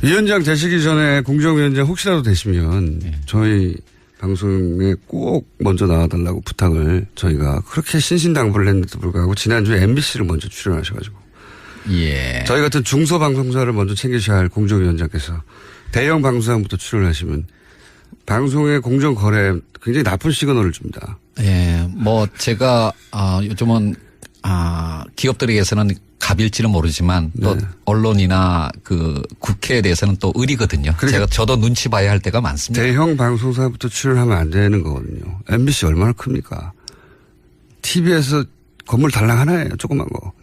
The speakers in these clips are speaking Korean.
위원장 되시기 전에 공정위원장 혹시라도 되시면 네. 저희 방송에 꼭 먼저 나와달라고 부탁을 저희가 그렇게 신신당부를 했는데도 불구하고 지난주에 MBC를 먼저 출연하셔가지고 예. 저희 같은 중소방송사를 먼저 챙기셔야 할 공정위원장께서 대형 방송사부터 출연하시면 방송의 공정거래에 굉장히 나쁜 시그널을 줍니다. 예, 뭐 제가 요즘은 기업들에게서는 갑일지는 모르지만 또 네. 언론이나 그 국회에 대해서는 또 의리거든요. 그러니까 저도 눈치 봐야 할 때가 많습니다. 대형 방송사부터 출연하면 안 되는 거거든요. MBC 얼마나 큽니까? TV에서 건물 달랑 하나예요. 조그만 거.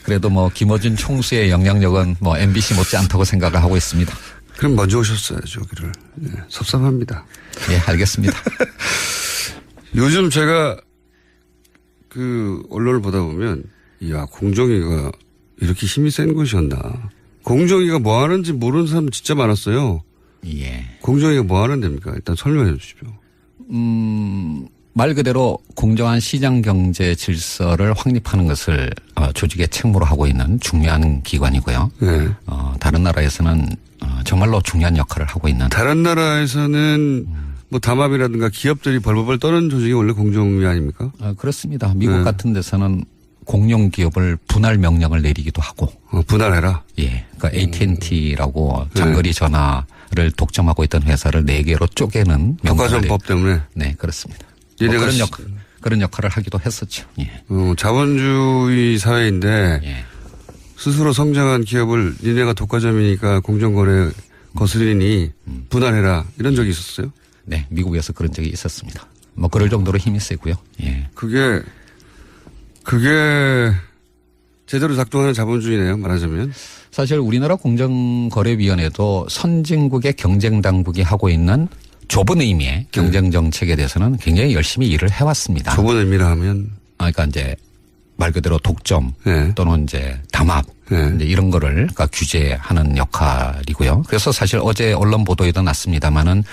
그래도 뭐 김어준 총수의 영향력은 뭐 MBC 못지 않다고 생각을 하고 있습니다. 그럼 먼저 오셨어야죠, 여기를. 네, 섭섭합니다. 예, 알겠습니다. 요즘 제가 그 언론을 보다 보면 이야, 공정위가 이렇게 힘이 센 곳이었나. 공정위가 뭐 하는지 모르는 사람 진짜 많았어요. 예. 공정위가 뭐 하는 데입니까? 일단 설명해 주십시오. 말 그대로 공정한 시장 경제 질서를 확립하는 것을 조직의 책무로 하고 있는 중요한 기관이고요. 네. 다른 나라에서는 정말로 중요한 역할을 하고 있는. 다른 나라에서는 뭐 담합이라든가 기업들이 벌벌 떠는 조직이 원래 공정위 아닙니까? 그렇습니다. 미국 네. 같은 데서는 공룡 기업을 분할 명령을 내리기도 하고. 분할해라? 예. 그러니까 AT&T라고 장거리 전화를 독점하고 있던 회사를 4개로 쪼개는. 독과점법 때문에? 네, 그렇습니다. 그런 역할을 하기도 했었죠. 예. 자본주의 사회인데 예. 스스로 성장한 기업을 니네가 독과점이니까 공정거래 거스리니 분할해라 이런 적이 있었어요? 네, 미국에서 그런 적이 있었습니다. 뭐 그럴 정도로 힘이 세고요. 예. 그게 제대로 작동하는 자본주의네요, 말하자면. 사실 우리나라 공정거래위원회도 선진국의 경쟁당국이 하고 있는 좁은 의미의 경쟁 정책에 대해서는 굉장히 열심히 일을 해왔습니다. 좁은 의미라 하면? 그러니까 이제 말 그대로 독점 네. 또는 이제 담합 네. 이제 이런 거를 그러니까 규제하는 역할이고요. 그래서 사실 어제 언론 보도에도 났습니다마는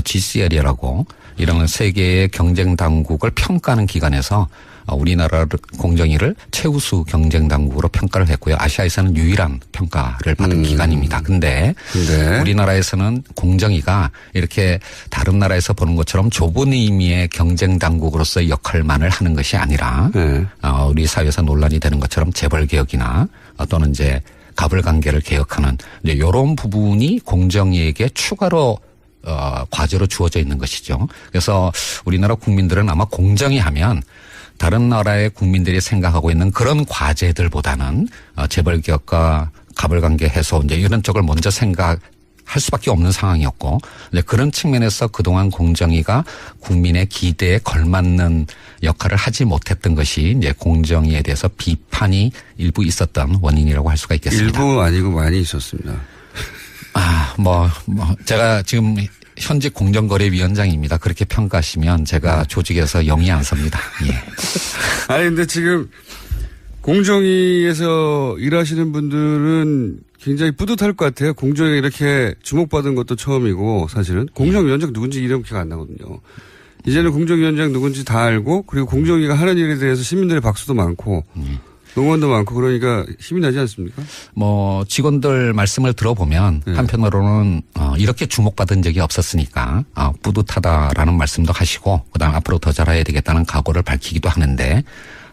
GCL이라고 이런 세계의 경쟁 당국을 평가하는 기관에서 우리나라 공정위를 최우수 경쟁 당국으로 평가를 했고요. 아시아에서는 유일한 평가를 받은 기관입니다. 근데 우리나라에서는 공정위가 이렇게 다른 나라에서 보는 것처럼 좁은 의미의 경쟁 당국으로서의 역할만을 하는 것이 아니라 우리 사회에서 논란이 되는 것처럼 재벌 개혁이나 또는 이제 갑을 관계를 개혁하는 이제 이런 부분이 공정위에게 추가로 과제로 주어져 있는 것이죠. 그래서 우리나라 국민들은 아마 공정위 하면 다른 나라의 국민들이 생각하고 있는 그런 과제들보다는 재벌 개혁과 갑을 관계 해소 이제 이런 쪽을 먼저 생각할 수밖에 없는 상황이었고 그런 측면에서 그동안 공정위가 국민의 기대에 걸맞는 역할을 하지 못했던 것이 이제 공정위에 대해서 비판이 일부 있었던 원인이라고 할 수가 있겠습니다. 일부 아니고 많이 있었습니다. 제가 지금 현직 공정거래위원장입니다. 그렇게 평가하시면 제가 조직에서 영이 안 섭니다. 예. 아니 근데 지금 공정위에서 일하시는 분들은 굉장히 뿌듯할 것 같아요. 공정위가 이렇게 주목받은 것도 처음이고 사실은 공정위원장 누군지 이름 기억 안 나거든요. 이제는 공정위원장 누군지 다 알고 그리고 공정위가 하는 일에 대해서 시민들의 박수도 많고 응원도 많고 그러니까 힘이 나지 않습니까? 뭐 직원들 말씀을 들어보면 한편으로는 이렇게 주목받은 적이 없었으니까 뿌듯하다라는 말씀도 하시고 그다음 앞으로 더 잘해야 되겠다는 각오를 밝히기도 하는데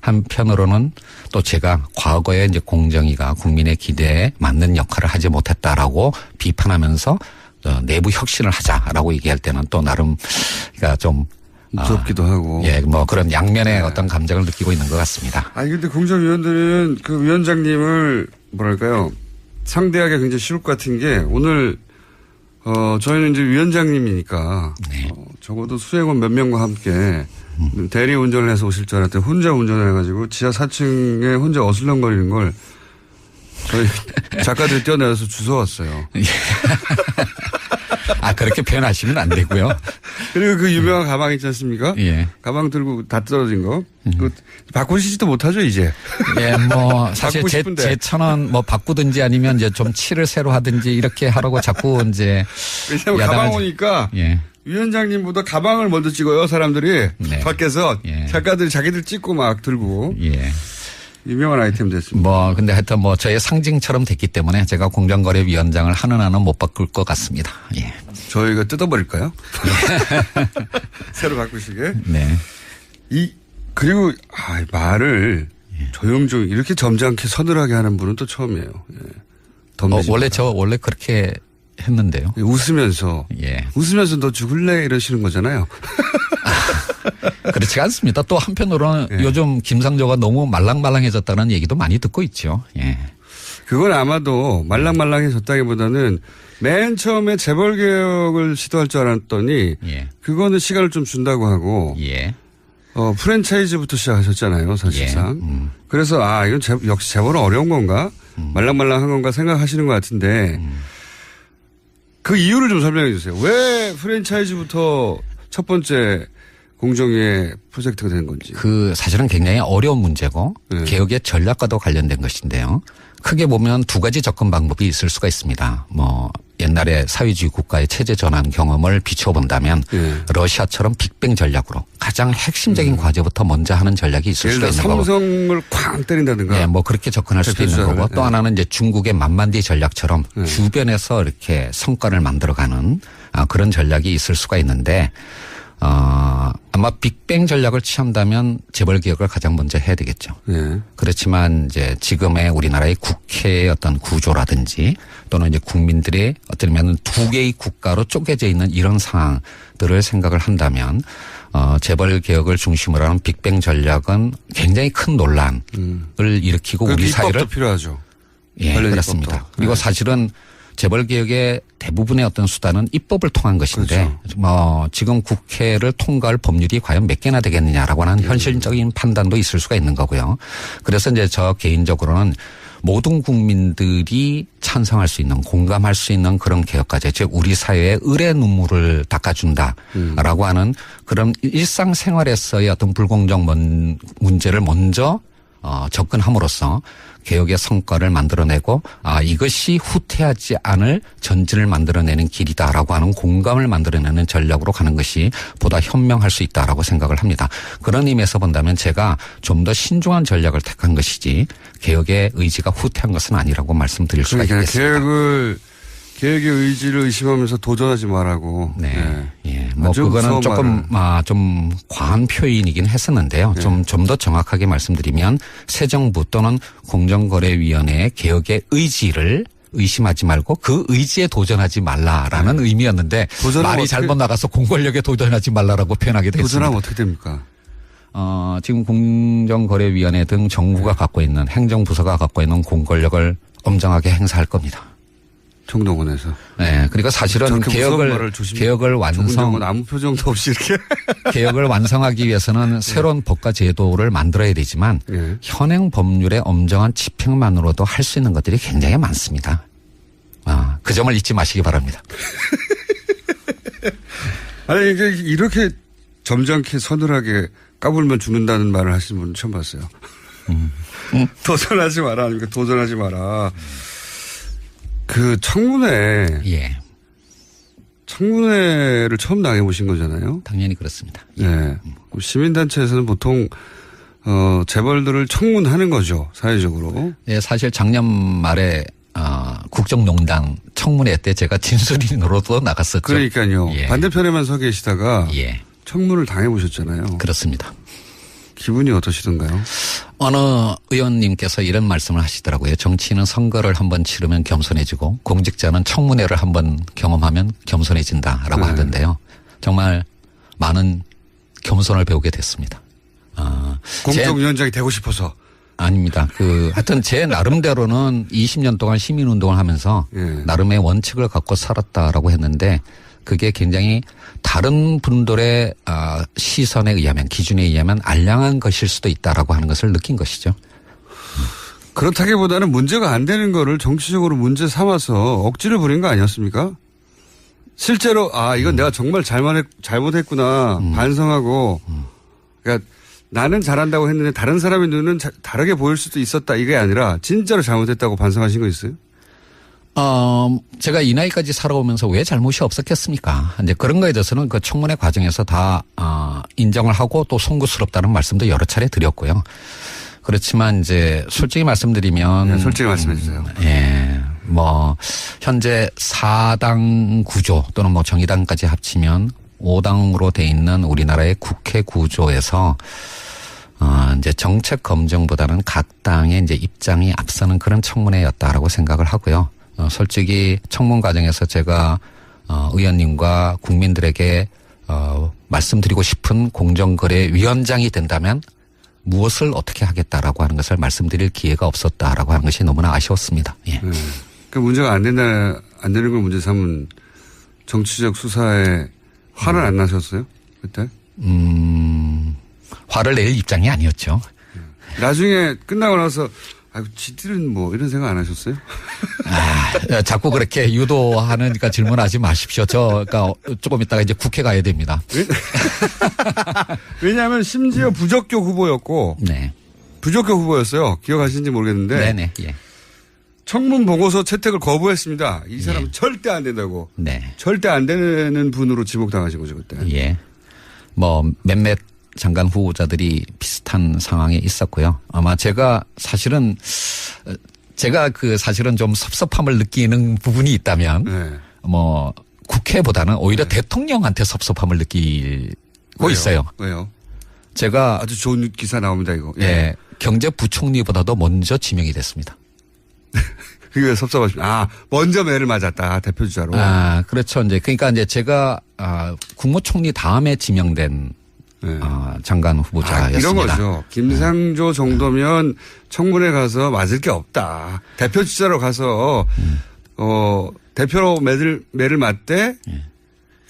한편으로는 또 제가 과거에 이제 공정위가 국민의 기대에 맞는 역할을 하지 못했다라고 비판하면서 내부 혁신을 하자라고 얘기할 때는 또 나름 그러니까 좀 무섭기도 하고. 예, 뭐 그런 양면의 어떤 감정을 느끼고 있는 것 같습니다. 아니, 근데 공정위원들은 그 위원장님을 뭐랄까요. 상대하기가 굉장히 쉬울 것 같은 게 오늘, 저희는 이제 위원장님이니까. 네. 적어도 수행원 몇 명과 함께 대리 운전을 해서 오실 줄 알았더니 혼자 운전을 해가지고 지하 4층에 혼자 어슬렁거리는 걸 저희 작가들이 뛰어내려서 주워왔어요. 그렇게 표현하시면 안 되고요. 그리고 그 유명한 가방 있지 않습니까? 예. 가방 들고 다 떨어진 거. 그 바꾸시지도 못하죠, 이제. 예, 뭐, 사실 제 1,000원 뭐 바꾸든지 아니면 이제 좀 칠을 새로 하든지 이렇게 하라고 자꾸 이제. 왜냐면 가방 오니까. 예. 위원장님보다 가방을 먼저 찍어요, 사람들이. 네. 밖에서. 예. 작가들이 자기들 찍고 막 들고. 예. 유명한 아이템 됐습니다. 근데 하여튼 저의 상징처럼 됐기 때문에 제가 공정거래위원장을 하는 한은 못 바꿀 것 같습니다. 예. 저희가 뜯어버릴까요? 새로 바꾸시게. 네. 그리고 말을 조용조용 이렇게 점잖게 서늘하게 하는 분은 또 처음이에요. 예. 원래 그렇게 했는데요. 웃으면서. 예. 웃으면서 너 죽을래? 이러시는 거잖아요. 그렇지 않습니다. 또 한편으로는 요즘 김상조가 너무 말랑말랑해졌다는 얘기도 많이 듣고 있죠. 예. 그건 아마도 말랑말랑해졌다기보다는 맨 처음에 재벌개혁을 시도할 줄 알았더니 그거는 시간을 좀 준다고 하고 프랜차이즈부터 시작하셨잖아요. 사실상. 그래서 이건 역시 재벌은 어려운 건가? 말랑말랑한 건가 생각하시는 것 같은데 그 이유를 좀 설명해 주세요. 왜 프랜차이즈부터 첫 번째 공정위의 프로젝트가 된 건지. 사실은 굉장히 어려운 문제고 개혁의 전략과도 관련된 것인데요. 크게 보면 두 가지 접근 방법이 있을 수가 있습니다. 옛날에 사회주의 국가의 체제 전환 경험을 비춰본다면 러시아처럼 빅뱅 전략으로 가장 핵심적인 과제부터 먼저 하는 전략이 있을 수가 있는 거고. 삼성을 쾅 때린다든가. 그렇게 접근할 수도 있는 거고 또 하나는 이제 중국의 만만디 전략처럼 주변에서 이렇게 성과를 만들어가는 그런 전략이 있을 수가 있는데 아마 빅뱅 전략을 취한다면 재벌 개혁을 가장 먼저 해야 되겠죠. 그렇지만 이제 지금의 우리나라의 국회의 어떤 구조라든지 또는 이제 국민들의 어쩌면 두 개의 국가로 쪼개져 있는 이런 상황들을 생각을 한다면 재벌 개혁을 중심으로 하는 빅뱅 전략은 굉장히 큰 논란을 일으키고 우리 사회를 필요하죠. 예, 그렇습니다. 그리고 사실은 재벌 개혁의 대부분의 어떤 수단은 입법을 통한 것인데 지금 국회를 통과할 법률이 과연 몇 개나 되겠느냐라고 하는 현실적인 판단도 있을 수가 있는 거고요. 그래서 이제 저 개인적으로는 모든 국민들이 찬성할 수 있는 공감할 수 있는 그런 개혁과제 즉 우리 사회의 을의 눈물을 닦아준다라고 하는 그런 일상생활에서의 어떤 불공정 문제를 먼저 접근함으로써 개혁의 성과를 만들어내고 이것이 후퇴하지 않을 전진을 만들어내는 길이다라고 하는 공감을 만들어내는 전략으로 가는 것이 보다 현명할 수 있다라고 생각을 합니다. 그런 의미에서 본다면 제가 좀 더 신중한 전략을 택한 것이지 개혁의 의지가 후퇴한 것은 아니라고 말씀드릴 수가 있겠습니다. 개혁의 의지를 의심하면서 도전하지 말라고. 그거는 조금 좀 과한 표현이긴 했었는데요. 좀 더 정확하게 말씀드리면 새 정부 또는 공정거래위원회의 개혁의 의지를 의심하지 말고 그 의지에 도전하지 말라라는 의미였는데 말이 잘못 나가서 공권력에 도전하지 말라라고 표현하게 됐습니다. 도전하면 어떻게 됩니까? 지금 공정거래위원회 등 정부가 갖고 있는 행정부서가 갖고 있는 공권력을 엄정하게 행사할 겁니다. 총동원에서. 네. 그러니까 사실은 개혁을 아무 표정도 없이 이렇게. 개혁을 완성하기 위해서는 새로운 법과 제도를 만들어야 되지만 현행 법률의 엄정한 집행만으로도 할 수 있는 것들이 굉장히 많습니다. 그 점을 잊지 마시기 바랍니다. 아니, 이렇게 점잖게 서늘하게 까불면 죽는다는 말을 하시는 분은 처음 봤어요. 도전하지 마라. 아닙니까? 도전하지 마라. 그 청문회를 처음 당해보신 거잖아요. 당연히 그렇습니다. 네. 시민단체에서는 보통 재벌들을 청문하는 거죠. 사회적으로. 네, 사실 작년 말에 국정농단 청문회 때 제가 진술인으로도 나갔었죠. 그러니까요. 반대편에만 서 계시다가 청문을 당해보셨잖아요. 그렇습니다. 기분이 어떠시던가요? 어느 의원님께서 이런 말씀을 하시더라고요. 정치인은 선거를 한번 치르면 겸손해지고 공직자는 청문회를 한번 경험하면 겸손해진다라고 하던데요. 정말 많은 겸손을 배우게 됐습니다. 공정위원장이 되고 싶어서. 아닙니다. 하여튼 제 나름대로는 20년 동안 시민운동을 하면서 나름의 원칙을 갖고 살았다라고 했는데 그게 굉장히 다른 분들의 시선에 의하면 기준에 의하면 알량한 것일 수도 있다라고 하는 것을 느낀 것이죠. 그렇다기보다는 문제가 안 되는 거를 정치적으로 문제 삼아서 억지를 부린 거 아니었습니까? 실제로 이건 내가 정말 잘못했구나 반성하고 그러니까 나는 잘한다고 했는데 다른 사람의 눈은 다르게 보일 수도 있었다 이게 아니라 진짜로 잘못했다고 반성하신 거 있어요? 제가 이 나이까지 살아오면서 왜 잘못이 없었겠습니까? 이제 그런 거에 대해서는 그 청문회 과정에서 다 인정을 하고 또 송구스럽다는 말씀도 여러 차례 드렸고요. 그렇지만 이제 솔직히 말씀드리면. 네, 솔직히 말씀해 주세요. 예. 뭐 현재 4당 구조 또는 뭐 정의당까지 합치면 5당으로 돼 있는 우리나라의 국회 구조에서 이제 정책 검증보다는 각 당의 이제 입장이 앞서는 그런 청문회였다라고 생각을 하고요. 솔직히 청문 과정에서 제가 의원님과 국민들에게 말씀드리고 싶은 공정거래위원장이 된다면 무엇을 어떻게 하겠다라고 하는 것을 말씀드릴 기회가 없었다라고 하는 것이 너무나 아쉬웠습니다. 예. 그 문제가 안 되는 걸 문제 삼은 정치적 수사에 화를 안 나셨어요? 그때? 화를 낼 입장이 아니었죠. 나중에 끝나고 나서 아이고 지들은 뭐 이런 생각 안 하셨어요? 자꾸 그렇게 유도하니까 질문하지 마십시오. 그러니까 조금 있다가 이제 국회 가야 됩니다. 왜냐하면 심지어 부적격 후보였고, 네. 부적격 후보였어요. 기억하시는지 모르겠는데, 네네. 예. 청문 보고서 채택을 거부했습니다. 이 사람은 예. 절대 안 된다고. 네. 절대 안 되는 분으로 지목당하신 거죠 그때. 예. 뭐 몇몇 장관 후보자들이 비슷한 상황에 있었고요. 아마 제가 사실은 좀 섭섭함을 느끼는 부분이 있다면 네. 뭐 국회보다는 오히려 대통령한테 섭섭함을 느끼고 왜요? 있어요. 왜요? 제가 아주 좋은 기사 나옵니다 이거. 예. 경제부총리보다도 먼저 지명이 됐습니다. 그게 왜 섭섭하십니까? 먼저 매를 맞았다 대표주자로. 그렇죠. 그러니까 제가 국무총리 다음에 지명된 네. 장관 후보자였습니다. 이런 거죠. 김상조 정도면 청문회 가서 맞을 게 없다. 대표 주자로 가서 대표로 매를 맞대.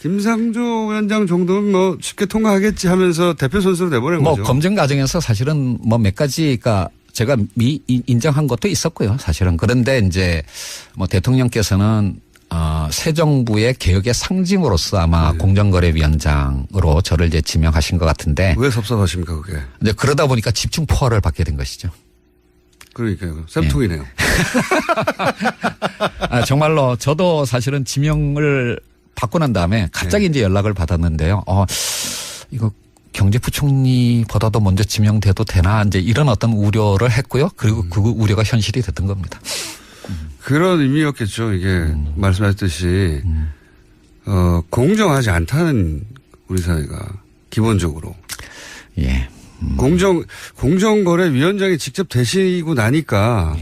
김상조 위원장 정도면 뭐 쉽게 통과하겠지 하면서 대표 선수로 내보낸 거죠. 검증 과정에서 사실은 뭐 몇 가지가 제가 인정한 것도 있었고요. 사실은. 그런데 이제 뭐 대통령께서는 새 정부의 개혁의 상징으로서 아마 공정거래위원장으로 저를 이제 지명하신 것 같은데. 왜 섭섭하십니까 그게? 이제 그러다 보니까 집중 포화를 받게 된 것이죠. 그러니까요. 쌤통이네요. 정말로 저도 사실은 지명을 받고 난 다음에 갑자기 이제 연락을 받았는데요. 이거 경제부총리보다도 먼저 지명돼도 되나 이제 이런 어떤 우려를 했고요. 그리고 그 우려가 현실이 됐던 겁니다. 그런 의미였겠죠. 이게 말씀하셨듯이 공정하지 않다는 우리 사회가 기본적으로. 예. 공정거래위원장이 직접 되시고 나니까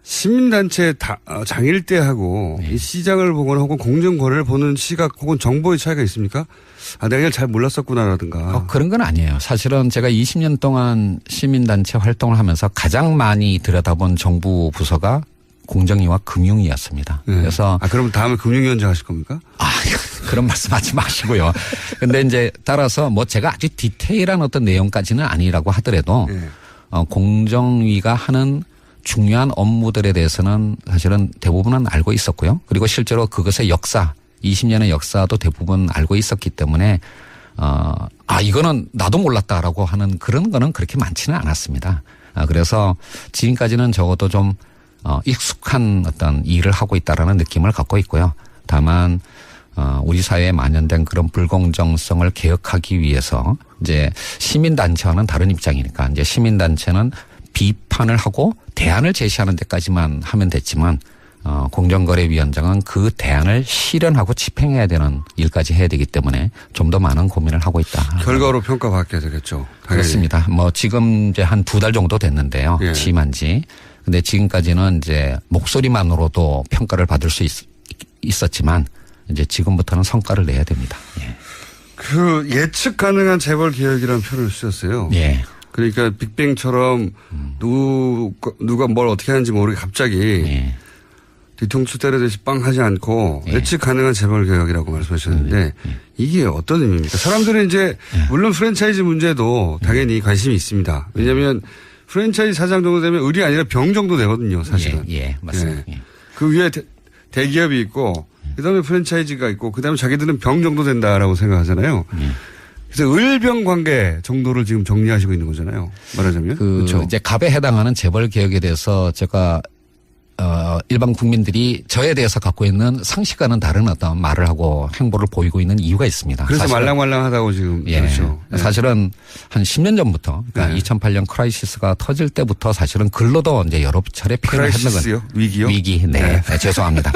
시민단체 장일대하고 이 시장을 보거나 혹은 공정거래를 보는 시각 혹은 정보의 차이가 있습니까? 내가 이걸 잘 몰랐었구나라든가. 그런 건 아니에요. 사실은 제가 20년 동안 시민단체 활동을 하면서 가장 많이 들여다본 정부 부서가 공정위와 금융위였습니다. 네. 그래서. 그러면 다음에 금융위원장 하실 겁니까? 그런 말씀 하지 마시고요. 근데 이제 따라서 뭐 제가 아주 디테일한 어떤 내용까지는 아니라고 하더라도 공정위가 하는 중요한 업무들에 대해서는 사실은 대부분은 알고 있었고요. 그리고 실제로 그것의 역사, 20년의 역사도 대부분 알고 있었기 때문에 이거는 나도 몰랐다라고 하는 그런 거는 그렇게 많지는 않았습니다. 그래서 지금까지는 적어도 좀 익숙한 어떤 일을 하고 있다라는 느낌을 갖고 있고요. 다만 우리 사회에 만연된 그런 불공정성을 개혁하기 위해서 이제 시민단체와는 다른 입장이니까 이제 시민단체는 비판을 하고 대안을 제시하는 데까지만 하면 됐지만 공정거래위원장은 그 대안을 실현하고 집행해야 되는 일까지 해야 되기 때문에 좀 더 많은 고민을 하고 있다. 결과로 평가받게 되겠죠. 당연히. 그렇습니다. 뭐 지금 이제 한 2달 정도 됐는데요. 취임한 지. 근데 지금까지는 이제 목소리만으로도 평가를 받을 수 있었지만 이제 지금부터는 성과를 내야 됩니다. 예. 그 예측 가능한 재벌 개혁이라는 표현을 쓰셨어요. 예. 그러니까 빅뱅처럼 누가 뭘 어떻게 하는지 모르게 갑자기 뒤통수 때리듯이 빵 하지 않고 예측 가능한 재벌 개혁이라고 말씀하셨는데 이게 어떤 의미입니까? 사람들은 이제 물론 프랜차이즈 문제도 당연히 관심이 있습니다. 왜냐하면 프랜차이즈 사장 정도 되면 을이 아니라 병 정도 되거든요, 사실은. 예, 맞습니다. 그 위에 대기업이 있고 그다음에 프랜차이즈가 있고 그다음에 자기들은 병 정도 된다라고 생각하잖아요. 그래서 을병 관계 정도를 지금 정리하시고 있는 거잖아요. 말하자면. 그렇죠. 이제 갑에 해당하는 재벌 개혁에 대해서 제가 일반 국민들이 저에 대해서 갖고 있는 상식과는 다른 어떤 말을 하고 행보를 보이고 있는 이유가 있습니다. 그래서 말랑말랑하다고 지금. 예. 그렇죠. 네. 사실은 한 10년 전부터 그러니까 2008년 크라이시스가 터질 때부터 사실은 글로도 이제 여러 차례 표현을 했는 크라이시스요? 위기요? 위기. 네. 네, 죄송합니다.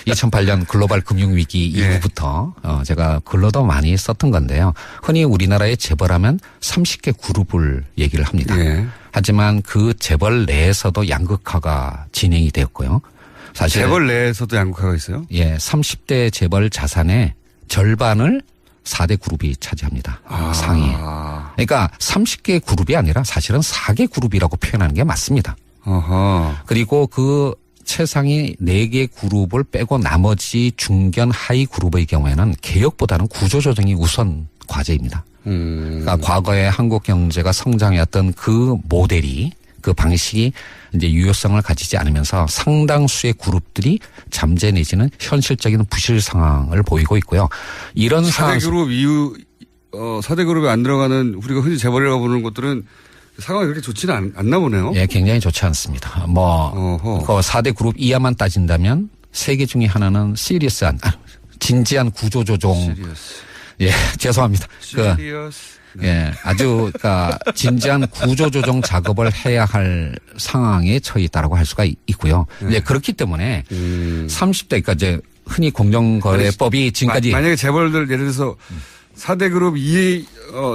2008년 글로벌 금융 위기 이후부터 제가 글로도 많이 썼던 건데요. 흔히 우리나라의 재벌하면 30개 그룹을 얘기를 합니다. 예. 하지만 그 재벌 내에서도 양극화가 진행이 되었고요. 사실 재벌 내에서도 양극화가 있어요? 예, 30대 재벌 자산의 절반을 4대 그룹이 차지합니다. 상위. 그러니까 30개 그룹이 아니라 사실은 4개 그룹이라고 표현하는 게 맞습니다. 어허. 그리고 그 최상위 4개 그룹을 빼고 나머지 중견 하위 그룹의 경우에는 개혁보다는 구조조정이 우선 과제입니다. 그러니까 과거에 한국 경제가 성장해왔던 그 모델이 그 방식이 이제 유효성을 가지지 않으면서 상당수의 그룹들이 잠재 내지는 현실적인 부실 상황을 보이고 있고요. 이런 4대 그룹 이후 4대 그룹에 안 들어가는 우리가 흔히 재벌이라고 부르는 것들은 상황이 그렇게 좋지는 않나 보네요. 예, 굉장히 좋지 않습니다. 그 4대 그룹 이하만 따진다면 세 개 중에 하나는 진지한 구조조정. 예, 죄송합니다. 예, 아주, 그러니까 진지한 구조조정 작업을 해야 할 상황에 처해 있다라고 할 수가 있고요. 이제 그렇기 때문에 30대, 그러니까 이제 흔히 공정거래법이 지금까지. 만약에 재벌들 예를 들어서 4대 그룹 이에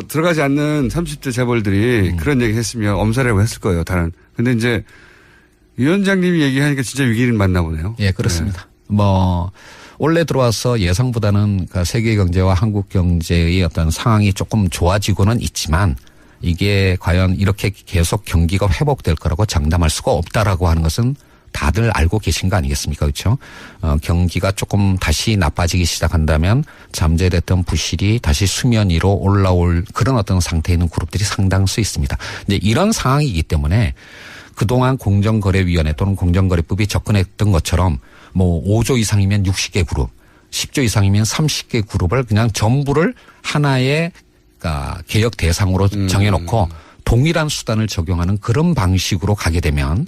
들어가지 않는 30대 재벌들이 그런 얘기 했으면 엄살이라고 했을 거예요, 다른. 근데 이제 위원장님이 얘기하니까 진짜 위기는 맞나 보네요. 예, 그렇습니다. 올해 들어와서 예상보다는 그러니까 세계 경제와 한국 경제의 어떤 상황이 조금 좋아지고는 있지만 이게 과연 이렇게 계속 경기가 회복될 거라고 장담할 수가 없다라고 하는 것은 다들 알고 계신 거 아니겠습니까? 그렇죠? 경기가 조금 다시 나빠지기 시작한다면 잠재됐던 부실이 다시 수면 위로 올라올 그런 어떤 상태에 있는 그룹들이 상당수 있습니다. 이제 이런 상황이기 때문에 그동안 공정거래위원회 또는 공정거래법이 접근했던 것처럼 5조 이상이면 60개 그룹, 10조 이상이면 30개 그룹을 그냥 전부를 하나의 그러니까 개혁 대상으로 정해놓고 동일한 수단을 적용하는 그런 방식으로 가게 되면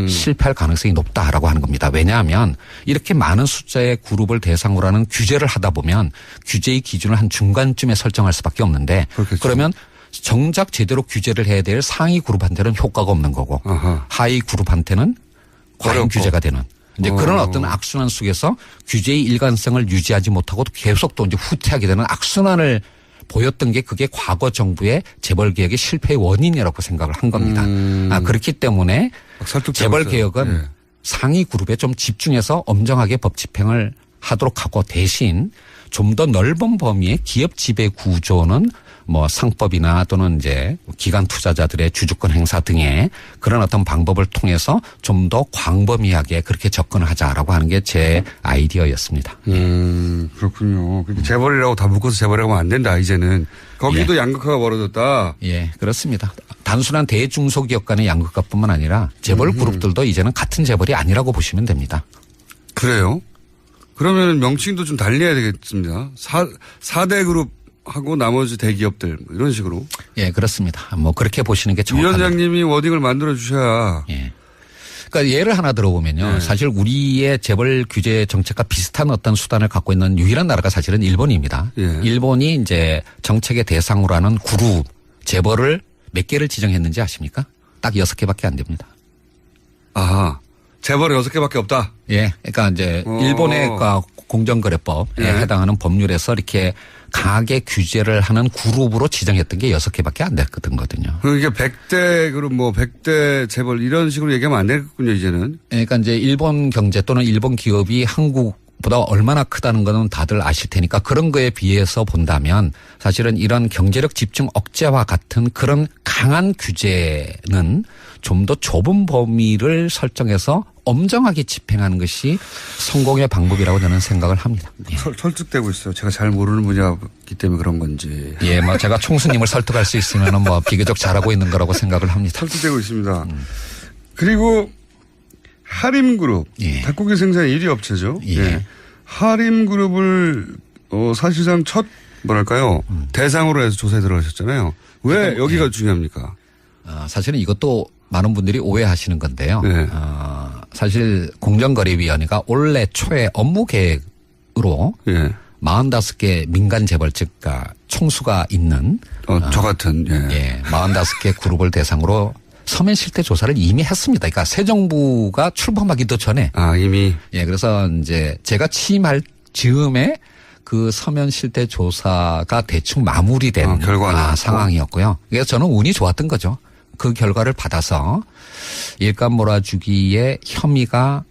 실패할 가능성이 높다라고 하는 겁니다. 왜냐하면 이렇게 많은 숫자의 그룹을 대상으로 하는 규제를 하다 보면 규제의 기준을 한 중간쯤에 설정할 수밖에 없는데 그렇겠죠. 그러면 정작 제대로 규제를 해야 될 상위 그룹한테는 효과가 없는 거고 하위 그룹한테는 과잉 규제가 되는 이제 그런 어떤 악순환 속에서 규제의 일관성을 유지하지 못하고 계속 또 이제 후퇴하게 되는 악순환을 보였던 게 그게 과거 정부의 재벌 개혁의 실패의 원인이라고 생각을 한 겁니다. 그렇기 때문에 재벌 개혁은 상위 그룹에 좀 집중해서 엄정하게 법 집행을 하도록 하고 대신 좀 더 넓은 범위의 기업 지배 구조는 상법이나 또는 이제 기관 투자자들의 주주권 행사 등의 그런 어떤 방법을 통해서 좀 더 광범위하게 그렇게 접근을 하자라고 하는 게 제 아이디어였습니다. 그렇군요. 재벌이라고 다 묶어서 재벌이라고 하면 안 된다, 이제는. 거기도 양극화가 벌어졌다. 예, 그렇습니다. 단순한 대중소기업 간의 양극화뿐만 아니라 재벌 그룹들도 이제는 같은 재벌이 아니라고 보시면 됩니다. 그래요? 그러면 명칭도 좀 달리해야 되겠습니다. 4대 그룹 하고 나머지 대기업들 이런 식으로. 예, 그렇습니다. 그렇게 보시는 게 정확합니다. 위원장님이 워딩을 만들어 주셔야. 예. 그러니까 예를 하나 들어보면요. 사실 우리의 재벌 규제 정책과 비슷한 어떤 수단을 갖고 있는 유일한 나라가 사실은 일본입니다. 일본이 이제 정책의 대상으로 하는 그룹 재벌을 몇 개를 지정했는지 아십니까? 딱 6개밖에 안 됩니다. 재벌이 6개밖에 없다. 예. 그러니까 이제 일본의 공정거래법에 해당하는 법률에서 이렇게 강하게 규제를 하는 그룹으로 지정했던 게 6개밖에 안 됐거든요. 그러니까 100대 그룹 100대 재벌 이런 식으로 얘기하면 안 되겠군요, 이제는. 그러니까 이제 일본 경제 또는 일본 기업이 한국보다 얼마나 크다는 거는 다들 아실 테니까 그런 거에 비해서 본다면 사실은 이런 경제력 집중 억제와 같은 그런 강한 규제는 좀 더 좁은 범위를 설정해서 엄정하게 집행하는 것이 성공의 방법이라고 저는 생각을 합니다. 설득되고 있어요. 제가 잘 모르는 분야이기 때문에 그런 건지. 예, 제가 총수님을 설득할 수 있으면 비교적 잘하고 있는 거라고 생각을 합니다. 설득되고 있습니다. 그리고 하림그룹. 닭고기 생산 1위 업체죠. 하림그룹을 사실상 첫 대상으로 해서 조사에 들어가셨잖아요. 왜 여기가 중요합니까? 사실은 이것도 많은 분들이 오해하시는 건데요. 사실 공정거래위원회가 올해 초에 업무 계획으로 예. 45개 민간 재벌측가 총수가 있는 저 같은 예, 45개 그룹을 대상으로 서면 실태 조사를 이미 했습니다. 그러니까 새 정부가 출범하기도 전에 이미 예, 그래서 이제 제가 취임할 즈음에 그 서면 실태 조사가 대충 마무리된 상황이었고요. 그래서 저는 운이 좋았던 거죠. 그 결과를 받아서 일감 몰아주기의 혐의가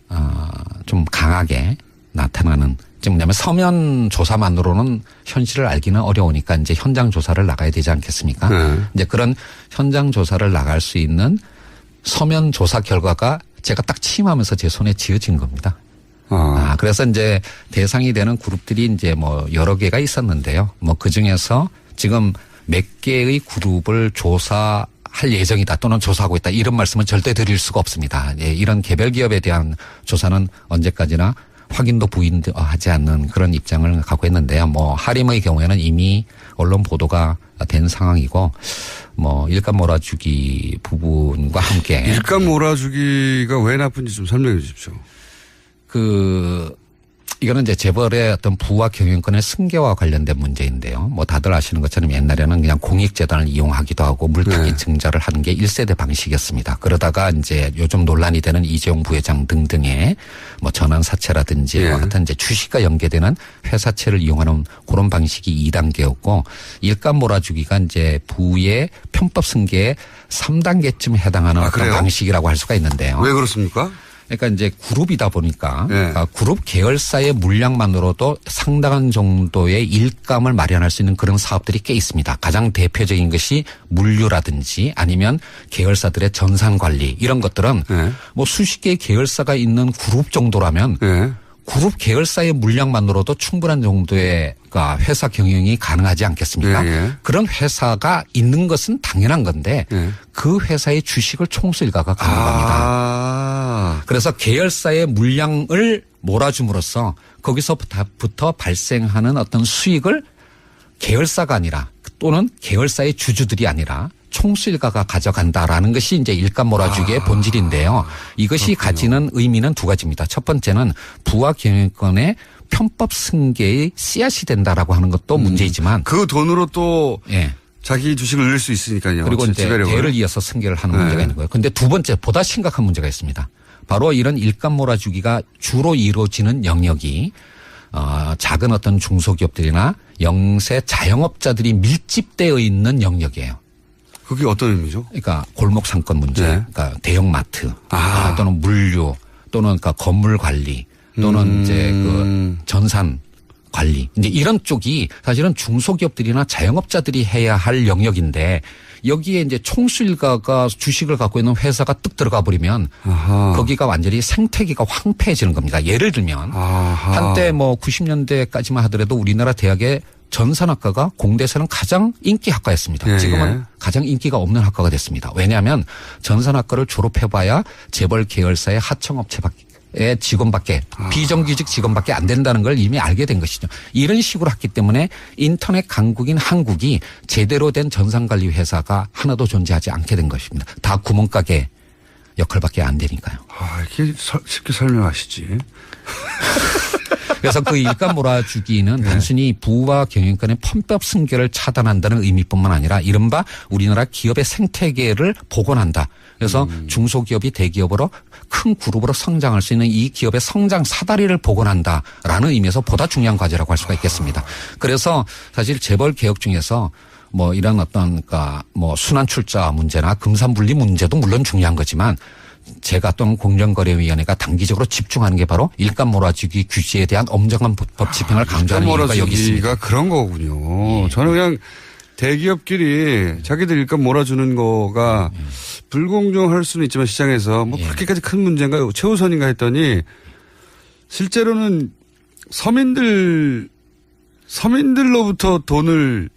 좀 강하게 나타나는, 지금 뭐냐면 서면 조사만으로는 현실을 알기는 어려우니까 이제 현장 조사를 나가야 되지 않겠습니까? 이제 그런 현장 조사를 나갈 수 있는 서면 조사 결과가 제가 딱 취임하면서 제 손에 쥐어진 겁니다. 그래서 이제 대상이 되는 그룹들이 이제 뭐 여러 개가 있었는데요. 뭐 그 중에서 지금 몇 개의 그룹을 조사할 예정이다 또는 조사하고 있다 이런 말씀은 절대 드릴 수가 없습니다. 예, 이런 개별 기업에 대한 조사는 언제까지나 확인도 부인도 하지 않는 그런 입장을 갖고 있는데요. 뭐 하림의 경우에는 이미 언론 보도가 된 상황이고 뭐 일감 몰아주기 부분과 함께 일감 몰아주기가 왜 나쁜지 좀 설명해 주십시오. 이거는 이제 재벌의 어떤 부와 경영권의 승계와 관련된 문제인데요. 뭐 다들 아시는 것처럼 옛날에는 그냥 공익재단을 이용하기도 하고 물타기 증자를 하는 게 1세대 방식이었습니다. 그러다가 이제 요즘 논란이 되는 이재용 부회장 등등의 뭐 전환사채라든지 같은 이제 주식과 연계되는 회사채를 이용하는 그런 방식이 2단계였고 일감 몰아주기가 이제 부의 편법 승계의 3단계쯤 해당하는 어떤 방식이라고 할 수가 있는데요. 왜 그렇습니까? 그러니까 이제 그룹이다 보니까 그러니까 그룹 계열사의 물량만으로도 상당한 정도의 일감을 마련할 수 있는 그런 사업들이 꽤 있습니다. 가장 대표적인 것이 물류라든지 아니면 계열사들의 전산 관리 이런 것들은 뭐 수십 개의 계열사가 있는 그룹 정도라면 그룹 계열사의 물량만으로도 충분한 정도의 회사 경영이 가능하지 않겠습니까? 그런 회사가 있는 것은 당연한 건데 그 회사의 주식을 총수 일가가 갖는 겁니다. 그래서 계열사의 물량을 몰아줌으로써 거기서부터 발생하는 어떤 수익을 계열사가 아니라 또는 계열사의 주주들이 아니라 총수 일가가 가져간다라는 것이 이제 일감 몰아주기의 본질인데요. 이것이 가지는 의미는 두 가지입니다. 첫 번째는 부와 경영권의 편법 승계의 씨앗이 된다라고 하는 것도 문제이지만 그 돈으로 또 자기 주식을 늘릴 수 있으니까요. 그리고 이제 대를 이어서 승계를 하는 문제가 있는 거예요. 그런데 두 번째 보다 심각한 문제가 있습니다. 바로 이런 일감 몰아주기가 주로 이루어지는 영역이 작은 어떤 중소기업들이나 영세 자영업자들이 밀집되어 있는 영역이에요. 그게 어떤 의미죠? 그러니까 골목 상권 문제, 그러니까 대형마트 또는 물류 또는 그러니까 건물 관리 또는 이제 그 전산 관리 이제 이런 쪽이 사실은 중소기업들이나 자영업자들이 해야 할 영역인데 여기에 이제 총수 일가가 주식을 갖고 있는 회사가 뚝 들어가 버리면 거기가 완전히 생태계가 황폐해지는 겁니다. 예를 들면 한때 뭐 90년대까지만 하더라도 우리나라 대학의 전산학과가 공대에서는 가장 인기 학과였습니다. 지금은 가장 인기가 없는 학과가 됐습니다. 왜냐하면 전산학과를 졸업해봐야 재벌 계열사의 하청업체의 직원밖에 비정규직 직원밖에 안 된다는 걸 이미 알게 된 것이죠. 이런 식으로 했기 때문에 인터넷 강국인 한국이 제대로 된 전산관리 회사가 하나도 존재하지 않게 된 것입니다. 다 구멍가게 역할밖에 안 되니까요. 이렇게 쉽게 설명하시지. 그래서 그 일감 몰아주기는 단순히 부와 경영권의 편법 승계를 차단한다는 의미뿐만 아니라 이른바 우리나라 기업의 생태계를 복원한다. 그래서 중소기업이 대기업으로 큰 그룹으로 성장할 수 있는 이 기업의 성장 사다리를 복원한다라는 의미에서 보다 중요한 과제라고 할 수가 있겠습니다. 그래서 사실 재벌 개혁 중에서 뭐 이런 어떤 그러니까 뭐 순환 출자 문제나 금산 분리 문제도 물론 중요한 거지만 제가 또는 공정거래위원회가 단기적으로 집중하는 게 바로 일감 몰아주기 규제에 대한 엄정한 법 집행을 강조하는 이유가 여기 있습니다. 그런 거군요. 저는 그냥 대기업끼리 자기들 일감 몰아주는 거가 불공정할 수는 있지만 시장에서 뭐 그렇게까지 큰 문제인가 최우선인가 했더니 실제로는 서민들로부터 돈을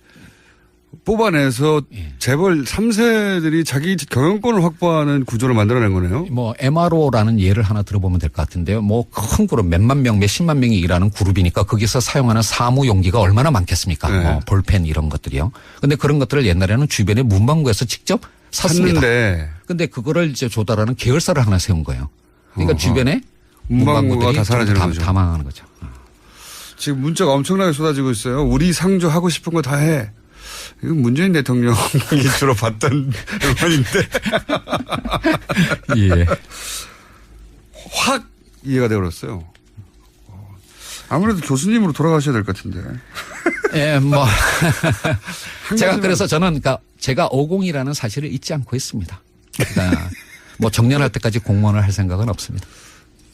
뽑아내서 재벌 3세들이 자기 경영권을 확보하는 구조를 만들어낸 거네요. 뭐 MRO라는 예를 하나 들어보면 될 것 같은데요. 뭐 큰 그룹 몇만 명, 몇십만 명이 일하는 그룹이니까 거기서 사용하는 사무 용기가 얼마나 많겠습니까? 뭐 볼펜 이런 것들이요. 근데 그런 것들을 옛날에는 주변에 문방구에서 직접 샀습니다. 그런데 그거를 이제 조달하는 계열사를 하나 세운 거예요. 그러니까 주변에 문방구가 다 사라지는 거죠. 다 망하는 거죠. 지금 문자가 엄청나게 쏟아지고 있어요. 우리 상조 하고 싶은 거 다 해. 이건 문재인 대통령이 주로 봤던 응원인데. 예. 확 이해가 되어버렸어요. 아무래도 교수님으로 돌아가셔야 될 것 같은데. 예, 뭐. 제가 그래서 저는 그러니까 제가 50이라는 사실을 잊지 않고 있습니다. 그러니까 뭐 정년할 때까지 공무원을 할 생각은 없습니다.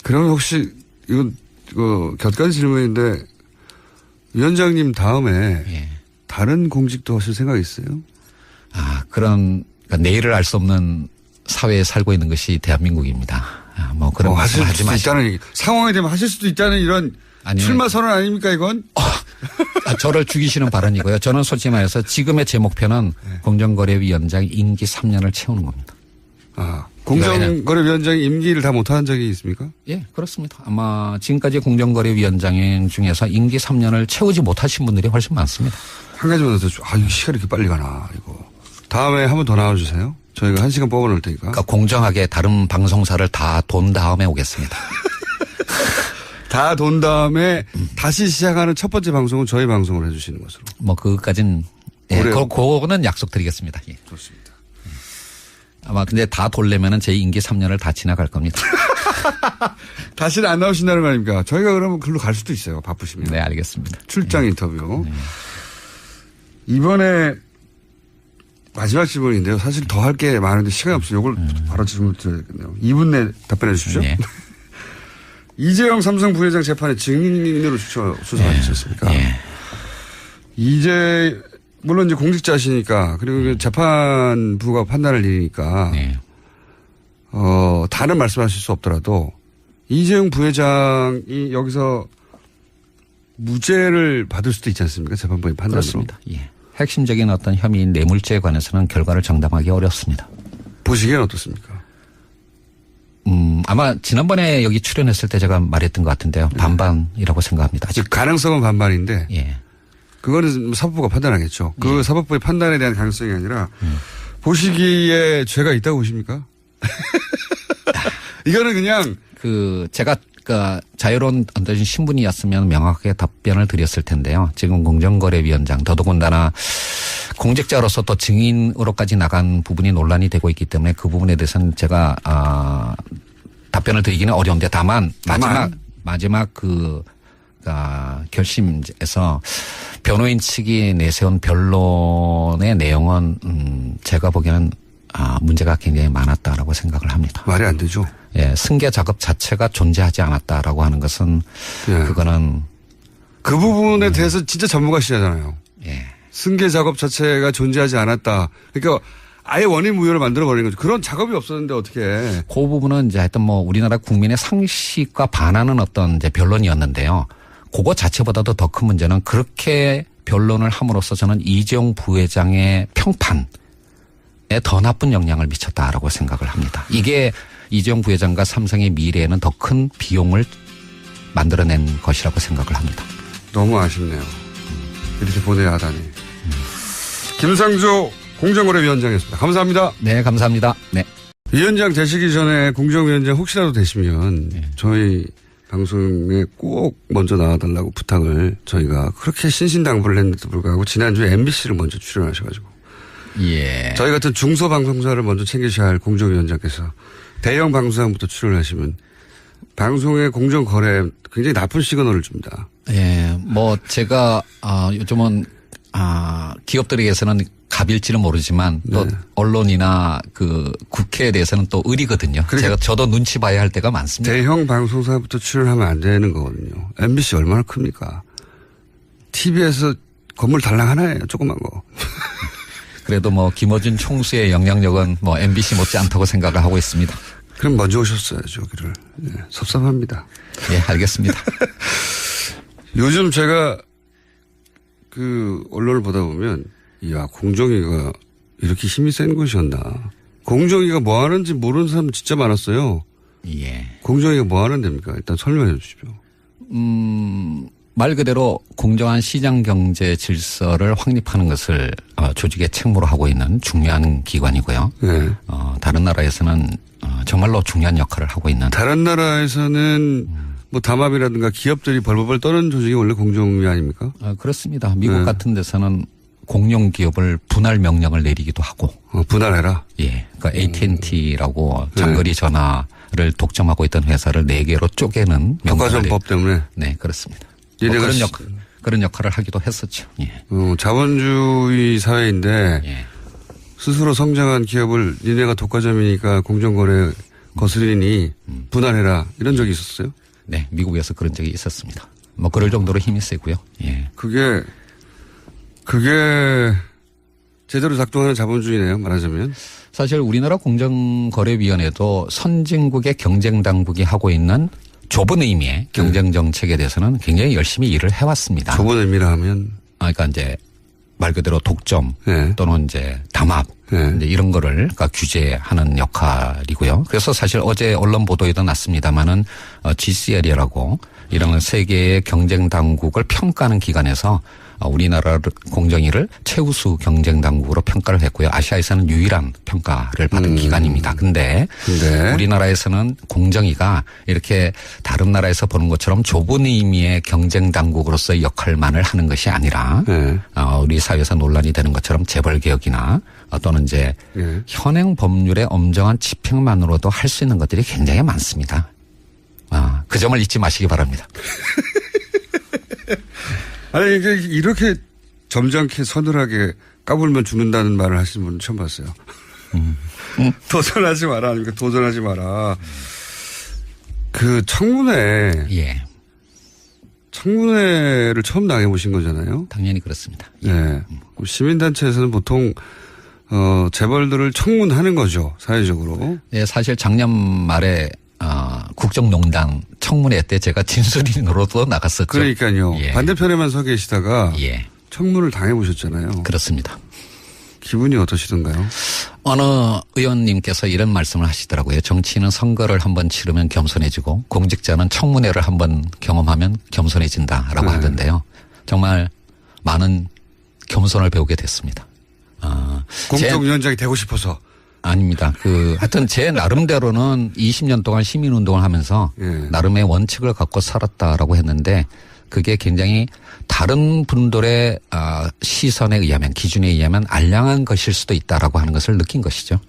그러면 혹시 이건 곁가지 질문인데 위원장님 다음에 예. 다른 공직도 하실 생각이 있어요? 그러니까 내일을 알 수 없는 사회에 살고 있는 것이 대한민국입니다. 뭐 그런 말씀 하지 마시고. 있다는 얘기. 상황이 되면 하실 수도 있다는 이런 출마 선언 아닙니까 이건? 저를 죽이시는 발언이고요. 저는 솔직히 말해서 지금의 제 목표는 공정거래위원장 임기 3년을 채우는 겁니다. 공정거래위원장이 임기를 다 못하는 적이 있습니까? 예, 그렇습니다. 아마 지금까지 공정거래위원장 중에서 임기 3년을 채우지 못하신 분들이 훨씬 많습니다. 한 가지만 더, 이 시간이 이렇게 빨리 가나, 이거. 다음에 한 번 더 나와주세요. 저희가 1시간 뽑아놓을 테니까. 그러니까 공정하게 다른 방송사를 다 돈 다음에 오겠습니다. 다 돈 다음에 다시 시작하는 첫 번째 방송은 저희 방송을 해주시는 것으로. 뭐 그것까진, 예, 그거는 약속드리겠습니다. 예. 좋습니다. 아마 근데 다 돌려면은 제 임기 3년을 다 지나갈 겁니다. 다시는 안 나오신다는 거 아닙니까? 저희가 그러면 글로 갈 수도 있어요. 바쁘시면. 네, 알겠습니다. 출장 인터뷰. 이번에 마지막 질문인데요. 사실 더 할 게 많은데 시간이 없어요. 이걸 바로 질문을 드려야겠네요. 2분 내 답변해 주십시오. 네. 이재용 삼성 부회장 재판에 증인으로 수사하셨습니까? 네. 물론 이제 공직자시니까 그리고 재판부가 판단할 일이니까 네. 다른 말씀하실 수 없더라도 이재용 부회장이 여기서 무죄를 받을 수도 있지 않습니까? 재판부의 판단으로. 그렇습니다. 예. 핵심적인 어떤 혐의인 뇌물죄에 관해서는 결과를 정당하기 어렵습니다. 보시기엔 어떻습니까? 아마 지난번에 여기 출연했을 때 제가 말했던 것 같은데요. 반반이라고 생각합니다. 즉 가능성은 반반인데 예. 그거는 사법부가 판단하겠죠. 그 사법부의 판단에 대한 가능성이 아니라 보시기에 죄가 있다고 보십니까? 이거는 그냥 제가 자유로운 어떤 신분이었으면 명확하게 답변을 드렸을 텐데요. 지금 공정거래위원장 더더군다나 공직자로서 또 증인으로까지 나간 부분이 논란이 되고 있기 때문에 그 부분에 대해서는 제가 답변을 드리기는 어려운데 다만 마지막 결심에서 변호인 측이 내세운 변론의 내용은 제가 보기에는 문제가 굉장히 많았다라고 생각을 합니다. 말이 안 되죠. 예, 승계 작업 자체가 존재하지 않았다라고 하는 것은 그거는 그 부분에 대해서 진짜 전문가시잖아요. 예. 승계 작업 자체가 존재하지 않았다. 그러니까 아예 원인 무효를 만들어 버리는 거죠. 그런 작업이 없었는데 어떻게 해. 그 부분은 이제 하여튼 뭐 우리나라 국민의 상식과 반하는 어떤 이제 변론이었는데요. 그거 자체보다도 더 큰 문제는 그렇게 변론을 함으로써 저는 이재용 부회장의 평판에 더 나쁜 영향을 미쳤다라고 생각을 합니다. 이게 이재용 부회장과 삼성의 미래에는 더 큰 비용을 만들어낸 것이라고 생각을 합니다. 너무 아쉽네요. 이렇게 보내야 하다니. 김상조 공정거래위원장이었습니다. 감사합니다. 네, 감사합니다. 네. 위원장 되시기 전에 공정위원장 혹시라도 되시면 저희 방송에 꼭 먼저 나와달라고 부탁을 저희가 그렇게 신신당부를 했는데도 불구하고 지난주에 MBC를 먼저 출연하셔가지고 예. 저희 같은 중소방송사를 먼저 챙기셔야 할 공정위원장께서 대형 방송사부터 출연하시면 방송의 공정거래 굉장히 나쁜 시그널을 줍니다. 예, 뭐 제가 요즘은 기업들에게서는 갑일지는 모르지만 또 언론이나 그 국회에 대해서는 또 의리거든요. 그러니까 저도 눈치 봐야 할 때가 많습니다. 대형 방송사부터 출연하면 안 되는 거거든요. MBC 얼마나 큽니까? TV에서 건물 달랑 하나예요. 조그만 거. 그래도 뭐 김어준 총수의 영향력은 뭐 MBC 못지 않다고 생각을 하고 있습니다. 그럼 먼저 오셨어야죠, 여기를. 네, 섭섭합니다. 예, 알겠습니다. 요즘 제가 언론을 보다 보면, 이야, 공정위가 이렇게 힘이 센 곳이었나. 공정위가 뭐 하는지 모르는 사람 진짜 많았어요. 예. 공정위가 뭐 하는 데입니까? 일단 설명해 주십시오. 말 그대로 공정한 시장 경제 질서를 확립하는 것을 조직의 책무로 하고 있는 중요한 기관이고요. 네. 다른 나라에서는 정말로 중요한 역할을 하고 있는. 다른 나라에서는 뭐 담합이라든가 기업들이 벌벌 떠는 조직이 원래 공정위 아닙니까? 그렇습니다. 미국 같은 데서는 공룡 기업을 분할 명령을 내리기도 하고. 분할해라? 예. 그러니까 AT&T라고 장거리 전화를 독점하고 있던 회사를 4개로 쪼개는 독과점법 때문에? 네, 그렇습니다. 그런 역할을 하기도 했었죠. 예. 자본주의 사회인데 예. 스스로 성장한 기업을 니네가 독과점이니까 공정거래 거스리니 분할해라 이런 적이 있었어요? 네, 미국에서 그런 적이 있었습니다. 뭐 그럴 정도로 힘이 세고요. 예. 그게 제대로 작동하는 자본주의네요, 말하자면. 사실 우리나라 공정거래위원회도 선진국의 경쟁당국이 하고 있는 좁은 의미의 경쟁 정책에 대해서는 굉장히 열심히 일을 해왔습니다. 좁은 의미라 하면? 그러니까 이제 말 그대로 독점 또는 이제 담합 이제 이런 거를 그러니까 규제하는 역할이고요. 그래서 사실 어제 언론 보도에도 났습니다마는 GCL이라고 이런 세계의 경쟁 당국을 평가하는 기관에서 우리나라 공정위를 최우수 경쟁 당국으로 평가를 했고요. 아시아에서는 유일한 평가를 받은 기관입니다. 근데 우리나라에서는 공정위가 이렇게 다른 나라에서 보는 것처럼 좁은 의미의 경쟁 당국으로서의 역할만을 하는 것이 아니라 우리 사회에서 논란이 되는 것처럼 재벌 개혁이나 또는 이제 현행 법률의 엄정한 집행만으로도 할 수 있는 것들이 굉장히 많습니다. 그 점을 잊지 마시기 바랍니다. 아니, 이렇게 점잖게 서늘하게 까불면 죽는다는 말을 하시는 분은 처음 봤어요. 도전하지 마라, 아닙니까? 도전하지 마라. 그 청문회. 예. 청문회를 처음 당해보신 거잖아요. 당연히 그렇습니다. 예. 네. 시민단체에서는 보통, 재벌들을 청문하는 거죠. 사회적으로. 예, 사실 작년 말에 국정농단 청문회 때 제가 진술인으로도 나갔었죠. 그러니까요. 예. 반대편에만 서 계시다가 예. 청문을 당해보셨잖아요. 그렇습니다. 기분이 어떠시던가요? 어느 의원님께서 이런 말씀을 하시더라고요. 정치인은 선거를 한번 치르면 겸손해지고 공직자는 청문회를 한번 경험하면 겸손해진다라고 하던데요. 정말 많은 겸손을 배우게 됐습니다. 공정위원장이 되고 싶어서. 아닙니다. 하여튼 제 나름대로는 20년 동안 시민운동을 하면서 나름의 원칙을 갖고 살았다라고 했는데 그게 굉장히 다른 분들의 시선에 의하면 기준에 의하면 알량한 것일 수도 있다라고 하는 것을 느낀 것이죠.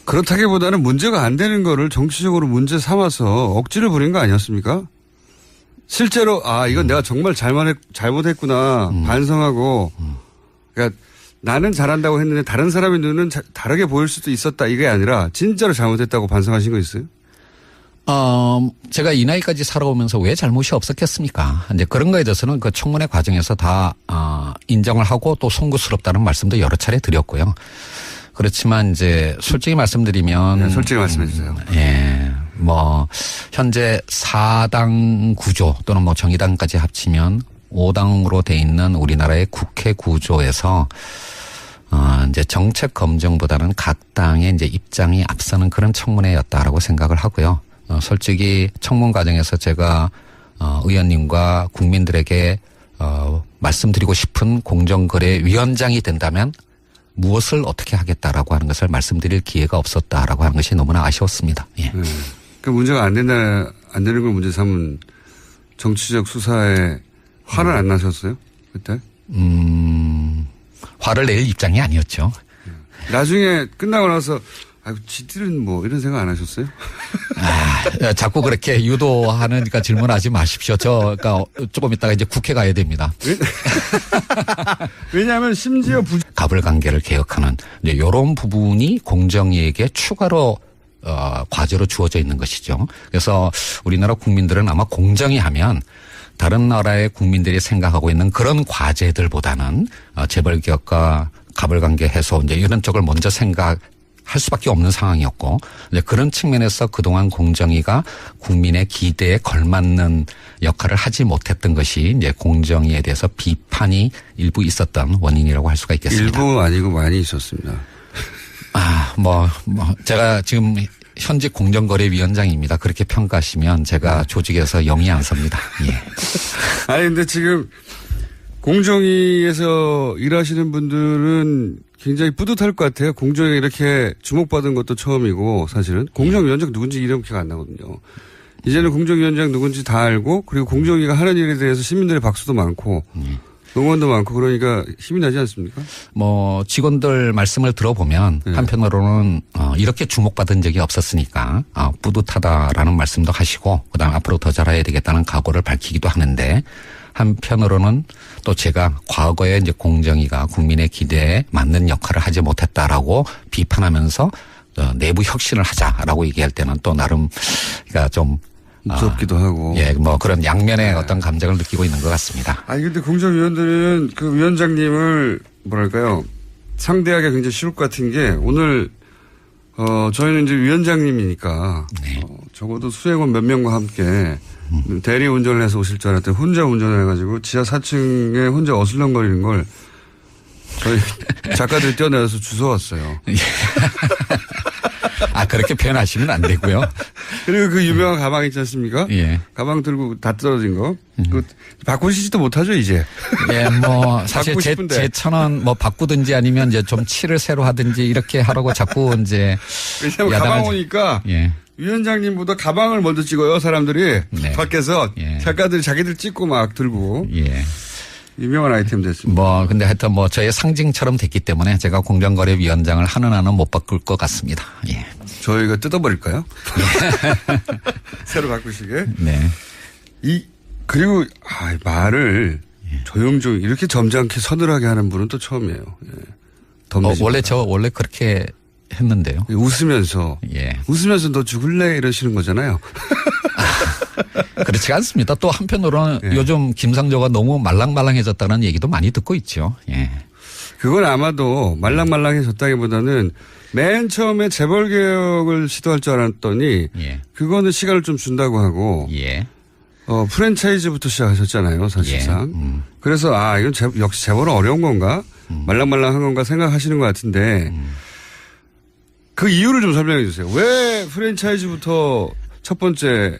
그렇다기보다는 문제가 안 되는 거를 정치적으로 문제 삼아서 억지를 부린 거 아니었습니까? 실제로 이건 내가 정말 잘못했구나 반성하고 그러니까 나는 잘한다고 했는데 다른 사람의 눈은 다르게 보일 수도 있었다 이게 아니라 진짜로 잘못했다고 반성하신 거 있어요? 제가 이 나이까지 살아오면서 왜 잘못이 없었겠습니까? 이제 그런 거에 대해서는 그 청문회 과정에서 다 인정을 하고 또 송구스럽다는 말씀도 여러 차례 드렸고요. 그렇지만 이제 솔직히 말씀드리면 네, 솔직히 말씀해 주세요. 예. 현재 4당 구조 또는 정의당까지 합치면 5당으로 돼 있는 우리나라의 국회 구조에서 이제 정책 검증보다는 각 당의 이제 입장이 앞서는 그런 청문회였다라고 생각을 하고요. 솔직히 청문 과정에서 제가 의원님과 국민들에게 말씀드리고 싶은 공정거래위원장이 된다면 무엇을 어떻게 하겠다라고 하는 것을 말씀드릴 기회가 없었다라고 하는 것이 너무나 아쉬웠습니다. 예. 그 문제가 안 되는 걸 문제 삼은 정치적 수사에 화를 안 나셨어요? 그때? 화를 낼 입장이 아니었죠. 나중에 끝나고 나서 지들은 이런 생각 안 하셨어요? 자꾸 그렇게 유도하니까 질문하지 마십시오. 그러니까 조금 있다가 이제 국회 가야 됩니다. 왜냐하면 심지어 갑을 관계를 개혁하는 이런 부분이 공정위에게 추가로 과제로 주어져 있는 것이죠. 그래서 우리나라 국민들은 아마 공정위 하면 다른 나라의 국민들이 생각하고 있는 그런 과제들보다는 재벌 기업과 갑을 관계 해소 이제 이런 쪽을 먼저 생각할 수밖에 없는 상황이었고 이제 그런 측면에서 그동안 공정위가 국민의 기대에 걸맞는 역할을 하지 못했던 것이 이제 공정위에 대해서 비판이 일부 있었던 원인이라고 할 수가 있겠습니다. 일부 아니고 많이 있었습니다. 제가 지금 현직 공정거래위원장입니다. 그렇게 평가하시면 제가 조직에서 영이 안 섭니다. 예. 근데 지금 공정위에서 일하시는 분들은 굉장히 뿌듯할 것 같아요. 공정에 이렇게 주목받은 것도 처음이고 사실은 공정위원장 누군지 이름 기억 안 나거든요. 이제는 공정위원장 누군지 다 알고 그리고 공정위가 하는 일에 대해서 시민들의 박수도 많고 응원도 많고 그러니까 힘이 나지 않습니까? 뭐 직원들 말씀을 들어보면 한편으로는 이렇게 주목받은 적이 없었으니까 뿌듯하다라는 말씀도 하시고 그다음 앞으로 더 잘해야 되겠다는 각오를 밝히기도 하는데 한편으로는 또 제가 과거에 이제 공정위가 국민의 기대에 맞는 역할을 하지 못했다라고 비판하면서 내부 혁신을 하자라고 얘기할 때는 또 나름 그러니까 좀 무섭기도 하고. 예, 뭐 그런 양면의 어떤 감정을 느끼고 있는 것 같습니다. 아니 근데 공정위원들은 그 위원장님을 뭐랄까요 상대하기가 굉장히 쉬울 것 같은 게 오늘 저희는 이제 위원장님이니까 네. 적어도 수행원 몇 명과 함께 대리 운전을 해서 오실 줄 알았더니 혼자 운전을 해가지고 지하 4층에 혼자 어슬렁거리는 걸 저희 작가들이 뛰어내려서 주워왔어요. 그렇게 표현하시면 안 되고요. 그리고 그 유명한 가방 있지 않습니까? 예. 가방 들고 다 떨어진 거. 그 바꾸시지도 못하죠, 이제. 예, 뭐 사실 제 천원 뭐 바꾸든지 아니면 이제 좀 칠을 새로 하든지 이렇게 하라고 자꾸 이제. 왜냐면 가방 오니까. 예. 위원장님보다 가방을 먼저 찍어요, 사람들이. 네. 밖에서. 예. 작가들이 자기들 찍고 막 들고. 예. 유명한 아이템 됐습니다. 뭐 근데 하여튼 뭐 저의 상징처럼 됐기 때문에 제가 공정거래위원장을 하는 한은 못 바꿀 것 같습니다. 예. 저희가 뜯어버릴까요? 새로 바꾸시게. 네. 그리고 말을 조용조용 이렇게 점잖게 서늘하게 하는 분은 또 처음이에요. 예. 원래 그렇게 했는데요. 웃으면서. 예. 웃으면서 너 죽을래? 이러시는 거잖아요. 그렇지 않습니다. 또 한편으로는 예. 요즘 김상조가 너무 말랑말랑해졌다는 얘기도 많이 듣고 있죠. 예. 그건 아마도 말랑말랑해졌다기보다는 맨 처음에 재벌개혁을 시도할 줄 알았더니 예. 그거는 시간을 좀 준다고 하고 예. 프랜차이즈부터 시작하셨잖아요. 사실상. 예. 그래서 이건 역시 재벌은 어려운 건가? 말랑말랑한 건가 생각하시는 것 같은데 그 이유를 좀 설명해 주세요. 왜 프랜차이즈부터 첫 번째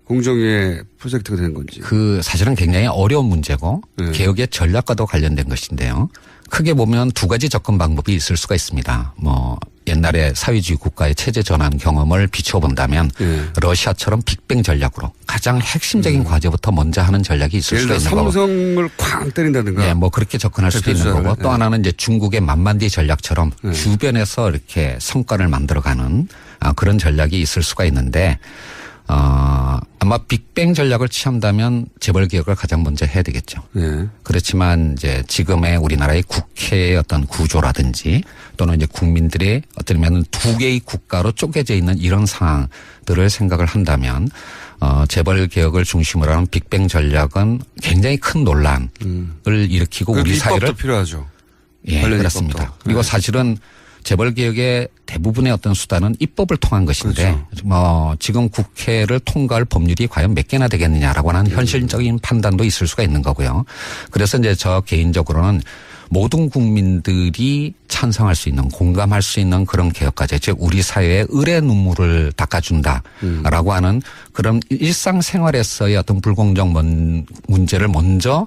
공정위의 프로젝트가 된 건지. 사실은 굉장히 어려운 문제고 개혁의 전략과도 관련된 것인데요. 크게 보면 두 가지 접근 방법이 있을 수가 있습니다. 뭐 옛날에 사회주의 국가의 체제 전환 경험을 비춰본다면 러시아처럼 빅뱅 전략으로 가장 핵심적인 과제부터 먼저 하는 전략이 있을 수가 있는 거고. 삼성을 쾅 때린다든가. 예, 뭐 그렇게 접근할 수도 있는 거고 또 하나는 이제 중국의 만만디 전략처럼 주변에서 이렇게 성과를 만들어가는 그런 전략이 있을 수가 있는데 아마 빅뱅 전략을 취한다면 재벌 개혁을 가장 먼저 해야 되겠죠. 네. 그렇지만 이제 지금의 우리나라의 국회의 어떤 구조라든지 또는 이제 국민들의 어쩌면 두 개의 국가로 쪼개져 있는 이런 상황들을 생각을 한다면 재벌 개혁을 중심으로 하는 빅뱅 전략은 굉장히 큰 논란을 일으키고 우리 사회를 필요하죠. 예, 그렇습니다. 입법도. 그리고 사실은 재벌 개혁의 대부분의 어떤 수단은 입법을 통한 것인데 그렇죠. 지금 국회를 통과할 법률이 과연 몇 개나 되겠느냐라고 하는 현실적인 판단도 있을 수가 있는 거고요. 그래서 이제 저 개인적으로는 모든 국민들이 찬성할 수 있는 공감할 수 있는 그런 개혁과제 즉 우리 사회의 을의 눈물을 닦아준다라고 하는 그런 일상생활에서의 어떤 불공정 문제를 먼저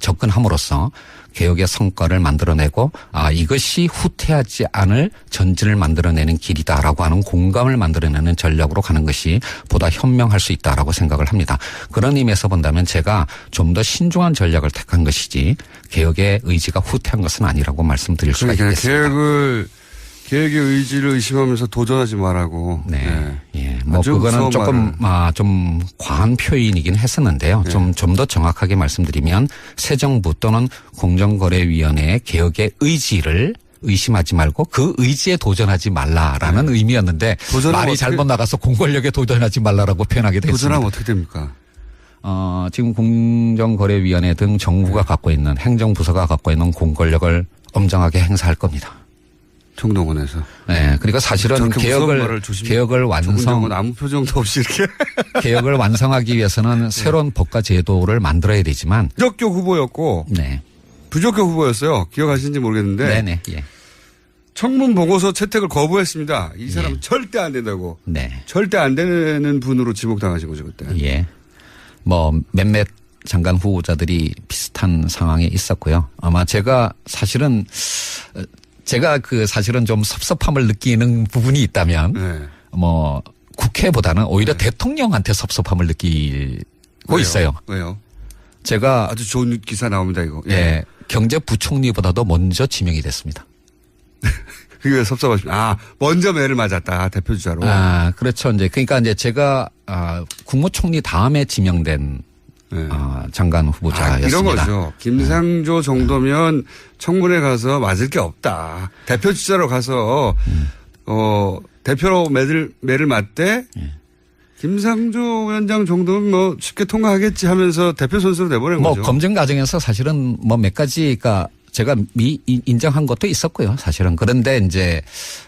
접근함으로써 개혁의 성과를 만들어내고 이것이 후퇴하지 않을 전진을 만들어내는 길이다라고 하는 공감을 만들어내는 전략으로 가는 것이 보다 현명할 수 있다라고 생각을 합니다. 그런 의미에서 본다면 제가 좀 더 신중한 전략을 택한 것이지 개혁의 의지가 후퇴한 것은 아니라고 말씀드릴 수가 있겠습니다. 개혁의 의지를 의심하면서 도전하지 말라고. 네. 예. 뭐 그거는 조금 좀 과한 표현이긴 했었는데요. 네. 좀 더 정확하게 말씀드리면 새 정부 또는 공정거래위원회의 개혁의 의지를 의심하지 말고 그 의지에 도전하지 말라라는 의미였는데 말이 잘못 나가서 공권력에 도전하지 말라라고 표현하게 됐습니다. 도전하면 어떻게 됩니까? 지금 공정거래위원회 등 정부가 갖고 있는 행정부서가 갖고 있는 공권력을 엄정하게 행사할 겁니다. 총동원에서. 네. 그러니까 사실은 개혁을 완성. 아무 표정도 없이 이렇게. 개혁을 완성하기 위해서는 새로운 법과 제도를 만들어야 되지만. 부적격 후보였고. 네. 부적격 후보였어요. 기억하시는지 모르겠는데. 네네. 예. 청문 보고서 채택을 거부했습니다. 이 사람은 절대 안 된다고. 네. 절대 안 되는 분으로 지목당하신 거죠, 그때. 예. 뭐 몇몇 장관 후보자들이 비슷한 상황에 있었고요. 아마 제가 사실은 제가 그 사실은 좀 섭섭함을 느끼는 부분이 있다면 네. 뭐 국회보다는 오히려 대통령한테 섭섭함을 느끼고 왜요? 있어요. 왜요? 제가 아주 좋은 기사 나옵니다, 이거. 예, 경제부총리보다도 먼저 지명이 됐습니다. 그게 왜 섭섭하십니까? 먼저 매를 맞았다, 대표주자로. 그렇죠. 이제 그러니까 이제 제가 국무총리 다음에 지명된 네. 장관 후보자였습니다. 이런 거죠. 김상조 정도면 청문회 가서 맞을 게 없다. 대표주자로 가서 대표로 매를 맞대. 김상조 위원장 정도면 뭐 쉽게 통과하겠지 하면서 대표 선수로 내보낸 거죠. 검증 과정에서 사실은 뭐 몇 가지가 제가 인정한 것도 있었고요. 사실은. 그런데 이제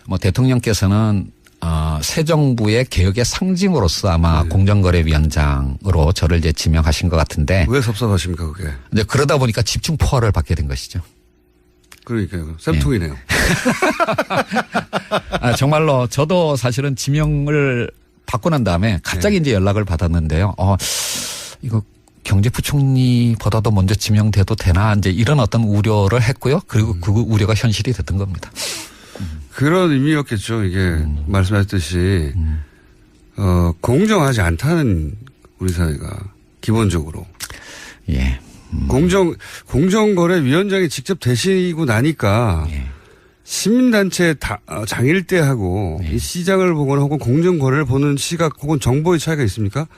뭐 대통령께서는 새 정부의 개혁의 상징으로서 아마 공정거래위원장으로 저를 이제 지명하신 것 같은데. 왜 섭섭하십니까, 그게? 이제 그러다 보니까 집중 포화를 받게 된 것이죠. 그러니까요. 쌤통이네요. 정말로 저도 사실은 지명을 받고 난 다음에 갑자기 이제 연락을 받았는데요. 이거 경제부총리보다도 먼저 지명돼도 되나 이제 이런 어떤 우려를 했고요. 그리고 그 우려가 현실이 됐던 겁니다. 그런 의미였겠죠. 이게 말씀하셨듯이 공정하지 않다는 우리 사회가 기본적으로. 예. 공정거래위원장이 직접 되시고 나니까 시민단체 장일대하고 이 시장을 보거나 혹은 공정거래를 보는 시각 혹은 정보의 차이가 있습니까?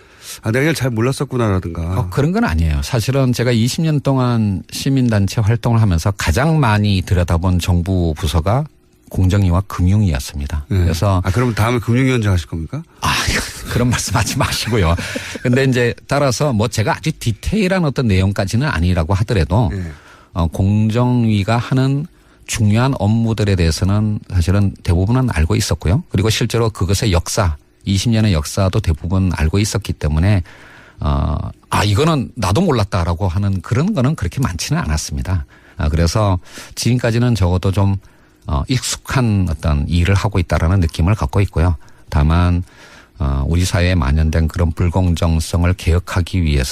내가 이걸 잘 몰랐었구나라든가. 그런 건 아니에요. 사실은 제가 20년 동안 시민단체 활동을 하면서 가장 많이 들여다본 정부 부서가 공정위와 금융위였습니다. 네. 그래서. 그러면 다음에 금융위원장 하실 겁니까? 그런 말씀 하지 마시고요. 근데 이제 따라서 뭐 제가 아주 디테일한 어떤 내용까지는 아니라고 하더라도 공정위가 하는 중요한 업무들에 대해서는 사실은 대부분은 알고 있었고요. 그리고 실제로 그것의 역사, 20년의 역사도 대부분 알고 있었기 때문에 이거는 나도 몰랐다라고 하는 그런 거는 그렇게 많지는 않았습니다. 그래서 지금까지는 적어도 좀 익숙한 어떤 일을 하고 있다라는 느낌을 갖고 있고요. 다만 우리 사회에 만연된 그런 불공정성을 개혁하기 위해서